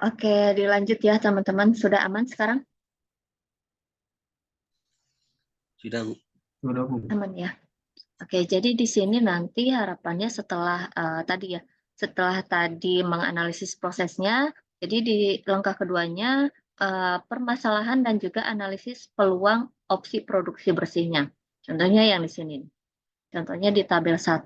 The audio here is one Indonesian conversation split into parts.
Oke, dilanjut ya teman-teman. Sudah aman sekarang? Sudah, Bu. Sudah, Bu. Aman ya. Oke, jadi di sini nanti harapannya setelah setelah tadi menganalisis prosesnya, jadi di langkah keduanya permasalahan dan juga analisis peluang opsi produksi bersihnya. Contohnya yang di sini. Contohnya di tabel 1.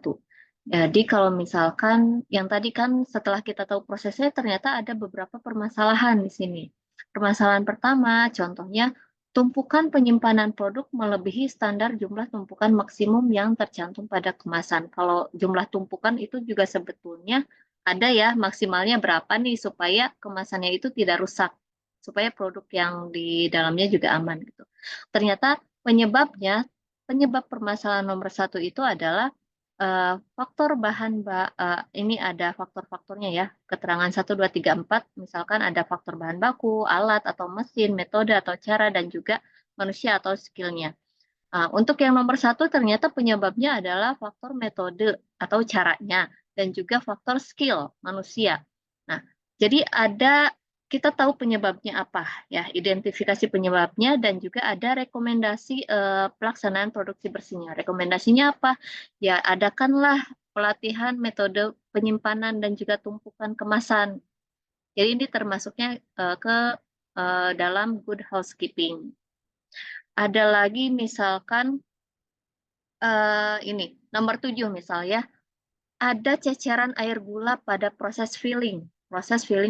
Jadi kalau misalkan yang tadi kan setelah kita tahu prosesnya ternyata ada beberapa permasalahan di sini. Permasalahan pertama contohnya tumpukan penyimpanan produk melebihi standar jumlah tumpukan maksimum yang tercantum pada kemasan. Kalau jumlah tumpukan itu juga sebetulnya ada ya maksimalnya berapa nih supaya kemasannya itu tidak rusak, supaya produk yang di dalamnya juga aman gitu. Ternyata penyebab permasalahan nomor 1 itu adalah faktor ini ada faktor-faktornya ya, keterangan 1, 2, 3, 4, misalkan ada faktor bahan baku, alat atau mesin, metode atau cara, dan juga manusia atau skillnya. Untuk yang nomor 1 ternyata penyebabnya adalah faktor metode atau caranya, dan juga faktor skill manusia. Nah, jadi kita tahu penyebabnya apa ya, identifikasi penyebabnya dan juga ada rekomendasi pelaksanaan produksi bersihnya. Rekomendasinya apa? Ya, adakanlah pelatihan metode penyimpanan dan juga tumpukan kemasan. Jadi ini termasuknya ke dalam good housekeeping. Ada lagi misalkan ini nomor 7 misalnya ada ceceran air gula pada proses filling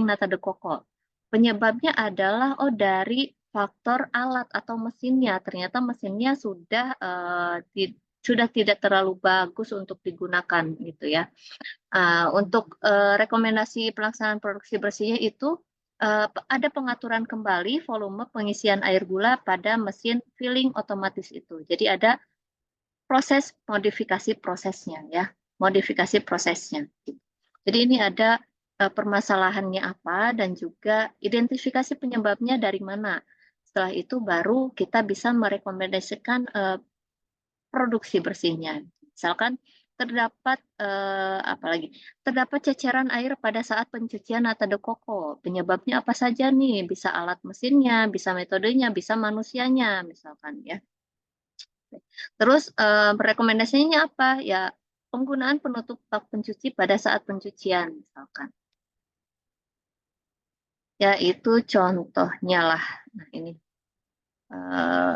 nata de coco. Penyebabnya adalah dari faktor alat atau mesinnya. Ternyata mesinnya sudah tidak terlalu bagus untuk digunakan gitu ya. Untuk rekomendasi pelaksanaan produksi bersihnya itu ada pengaturan kembali volume pengisian air gula pada mesin filling otomatis itu. Jadi ada proses modifikasi prosesnya ya, modifikasi prosesnya. Jadi ini ada permasalahannya apa dan juga identifikasi penyebabnya dari mana. Setelah itu baru kita bisa merekomendasikan produksi bersihnya. Misalkan terdapat ceceran air pada saat pencucian nata de coco. Penyebabnya apa saja nih? Bisa alat mesinnya, bisa metodenya, bisa manusianya misalkan ya. Terus rekomendasinya apa? Ya penggunaan penutup bak pencuci pada saat pencucian misalkan. Ya itu contohnya lah. Nah ini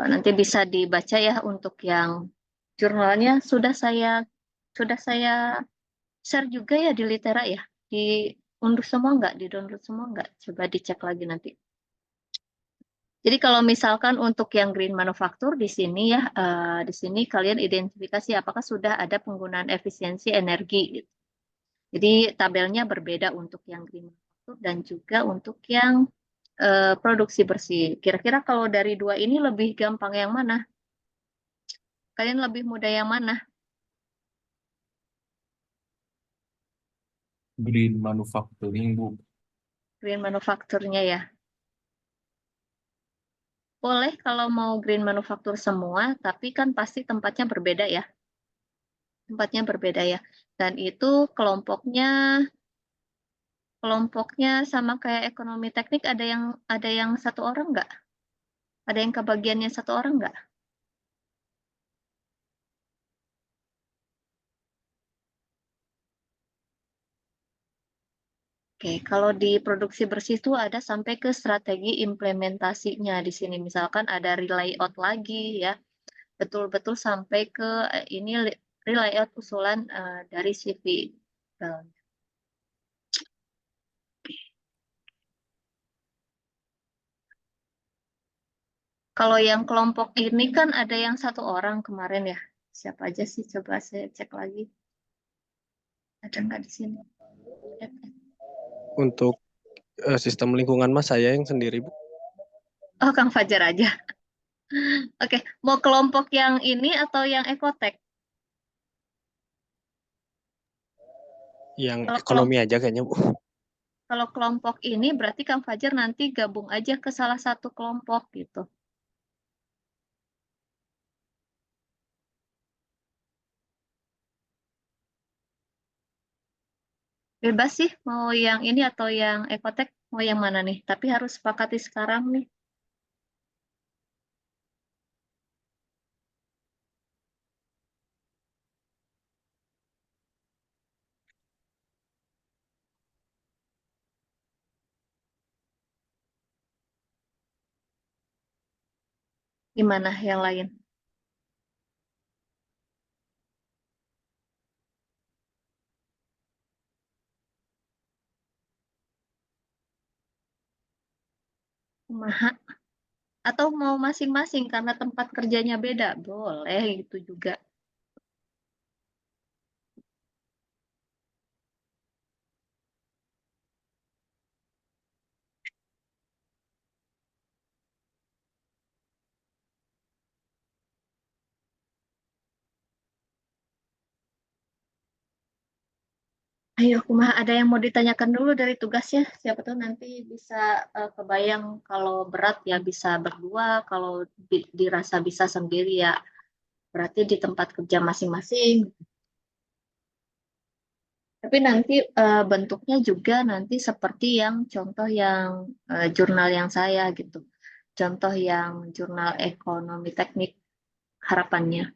nanti bisa dibaca ya untuk yang jurnalnya sudah saya share juga ya di Litera ya. Diunduh semua nggak? Di-download semua nggak? Coba dicek lagi nanti. Jadi kalau misalkan untuk yang green manufacture di sini ya, di sini kalian identifikasi apakah sudah ada penggunaan efisiensi energi. Gitu. Jadi tabelnya berbeda untuk yang green manufacture dan juga untuk yang produksi bersih. Kira-kira kalau dari dua ini lebih gampang yang mana? Kalian lebih mudah yang mana? Green manufacturing, Bu. Green manufacture-nya ya. Boleh kalau mau green manufacture semua, tapi kan pasti tempatnya berbeda ya. Tempatnya berbeda ya. Dan itu kelompoknya sama kayak ekonomi teknik ada yang satu orang nggak? Ada yang kebagiannya satu orang nggak? Oke, kalau di produksi bersih itu ada sampai ke strategi implementasinya di sini. Misalkan ada relayout lagi ya, betul-betul sampai ke ini relayout usulan dari CV. Kalau yang kelompok ini kan ada yang satu orang kemarin ya. Siapa aja sih? Coba saya cek lagi. Ada nggak di sini? Untuk sistem lingkungan Mas saya yang sendiri, Bu. Oh, Kang Fajar aja. Oke, mau kelompok yang ini atau yang ekotek? Yang Kalau ekonomi aja kayaknya, Bu. Kalau kelompok ini berarti Kang Fajar nanti gabung aja ke salah satu kelompok gitu. Bebas sih mau yang ini atau yang ekotek. Mau yang mana nih? Tapi harus sepakati sekarang nih. Gimana yang lain? Kumaha? Atau mau masing-masing karena tempat kerjanya beda? Boleh gitu juga. Ayo, kumaha ada yang mau ditanyakan dulu dari tugasnya? Siapa tahu nanti bisa kebayang kalau berat ya bisa berdua, kalau dirasa bisa sendiri ya berarti di tempat kerja masing-masing. Tapi nanti bentuknya juga nanti seperti yang contoh yang jurnal yang saya gitu. Contoh yang jurnal ekonomi teknik harapannya.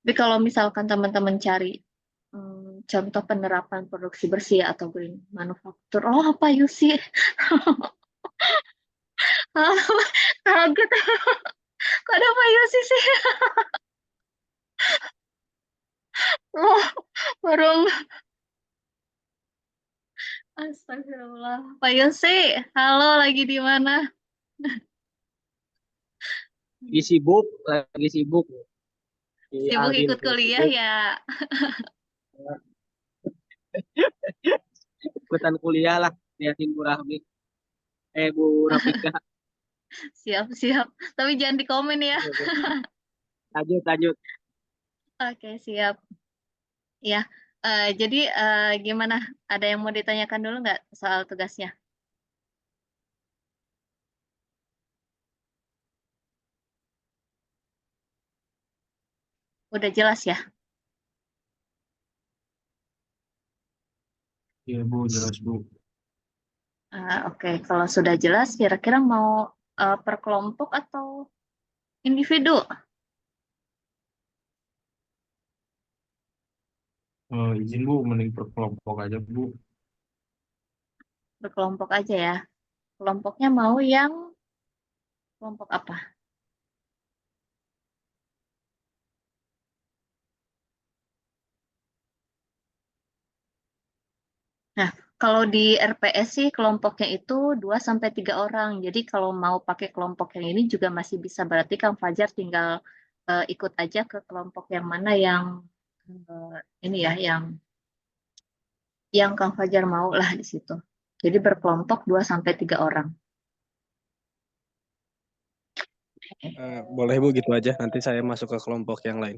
Tapi kalau misalkan teman-teman cari contoh penerapan produksi bersih atau green manufacture, oh apa you sih? Kaget. Kok ada Pak Yosi sih? Loh, bareng. Astagfirullah. Pak Yosi, halo lagi di mana? Lagi sibuk di Sibuk Aldin ikut tuh kuliah sibuk ya? ikutan kuliah lah liatin Bu Rahmi Bu Rafika. Siap-siap. Tapi jangan di komen ya. Lanjut lanjut. Oke, siap. Ya, jadi gimana? Ada yang mau ditanyakan dulu nggak soal tugasnya? Udah jelas ya? Iya Bu, jelas Bu. Oke, kalau sudah jelas, kira-kira mau per kelompok atau individu? Izin Bu, mending per kelompok aja Bu. Berkelompok aja ya. Kelompoknya mau yang kelompok apa? Nah, kalau di RPS sih kelompoknya itu 2 sampai 3 orang. Jadi kalau mau pakai kelompok yang ini juga masih bisa. Berarti Kang Fajar tinggal ikut aja ke kelompok yang mana yang ini ya, yang Kang Fajar mau lah di situ. Jadi berkelompok 2 sampai 3 orang. Boleh Bu gitu aja. Nanti saya masuk ke kelompok yang lain.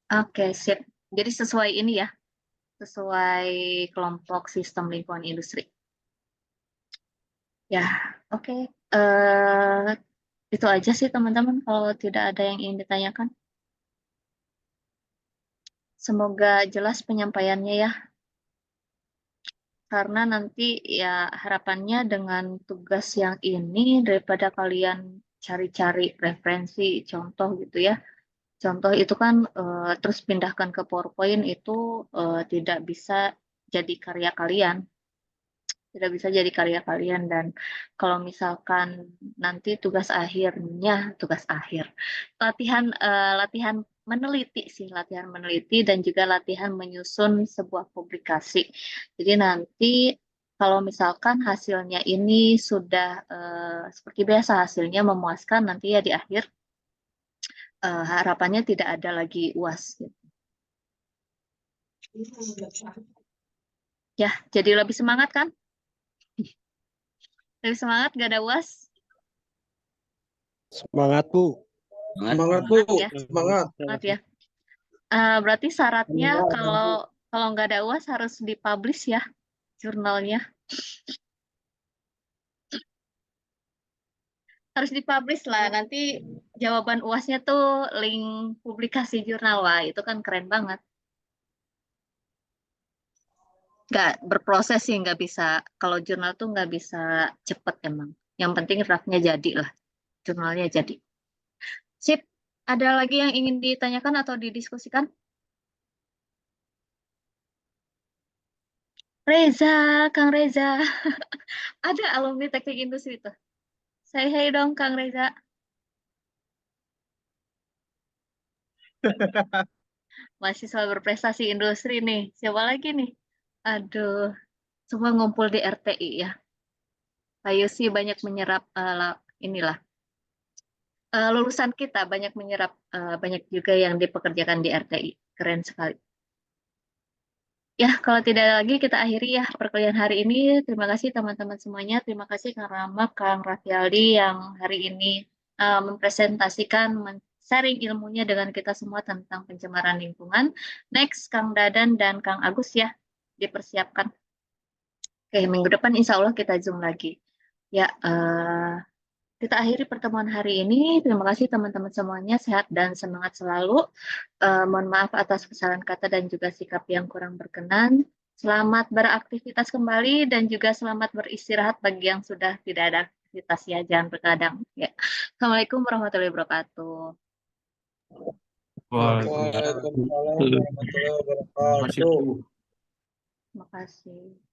Oke, sip. Jadi sesuai ini ya, sesuai kelompok sistem lingkungan industri. Ya, oke. Eh, itu aja sih teman-teman kalau tidak ada yang ingin ditanyakan. Semoga jelas penyampaiannya ya, karena nanti ya harapannya dengan tugas yang ini daripada kalian cari-cari referensi, contoh gitu ya. Contoh itu kan terus pindahkan ke PowerPoint itu tidak bisa jadi karya kalian. Tidak bisa jadi karya kalian dan kalau misalkan nanti tugas akhir latihan meneliti sih latihan meneliti dan juga latihan menyusun sebuah publikasi. Jadi nanti kalau misalkan hasilnya ini sudah seperti biasa hasilnya memuaskan nanti ya di akhir harapannya tidak ada lagi UAS gitu. Ya, jadi lebih semangat kan? Lebih semangat gak ada UAS? Semangat Bu. Semangat. Bu. Semangat ya. Semangat. Semangat ya. Berarti syaratnya kalau kalau nggak ada UAS harus dipublish ya jurnalnya. Harus dipublish lah. Nanti jawaban UASnya tuh link publikasi jurnal. Wah, itu kan keren banget. nggak berproses sih, nggak bisa. Kalau jurnal tuh nggak bisa cepet emang. Yang penting draftnya jadi lah, jurnalnya jadi. Sip, ada lagi yang ingin ditanyakan atau didiskusikan? Reza, Kang Reza, ada alumni teknik industri itu. Say hey dong, Kang Reza. Mahasiswa berprestasi industri nih. Siapa lagi nih? Aduh, semua ngumpul di RTI ya. Pak Yusi banyak menyerap inilah lulusan kita banyak menyerap banyak juga yang dipekerjakan di RTI. Keren sekali. Ya, kalau tidak ada lagi kita akhiri ya perkuliahan hari ini. Terima kasih teman-teman semuanya. Terima kasih Kang Rama, Kang Raffialdi yang hari ini mempresentasikan, sharing ilmunya dengan kita semua tentang pencemaran lingkungan. Next, Kang Dadan dan Kang Agus ya, dipersiapkan. Oke, minggu depan insya Allah kita Zoom lagi. Ya, kita akhiri pertemuan hari ini. Terima kasih teman-teman semuanya. Sehat dan semangat selalu. Mohon maaf atas kesalahan kata dan juga sikap yang kurang berkenan. Selamat beraktivitas kembali dan juga selamat beristirahat bagi yang sudah tidak ada aktivitas ya. Jangan berkadang. Ya. Assalamualaikum warahmatullahi wabarakatuh. Waalaikumsalam. Waalaikumsalam warahmatullahi Terima kasih, wabarakatuh. Bu. Terima kasih.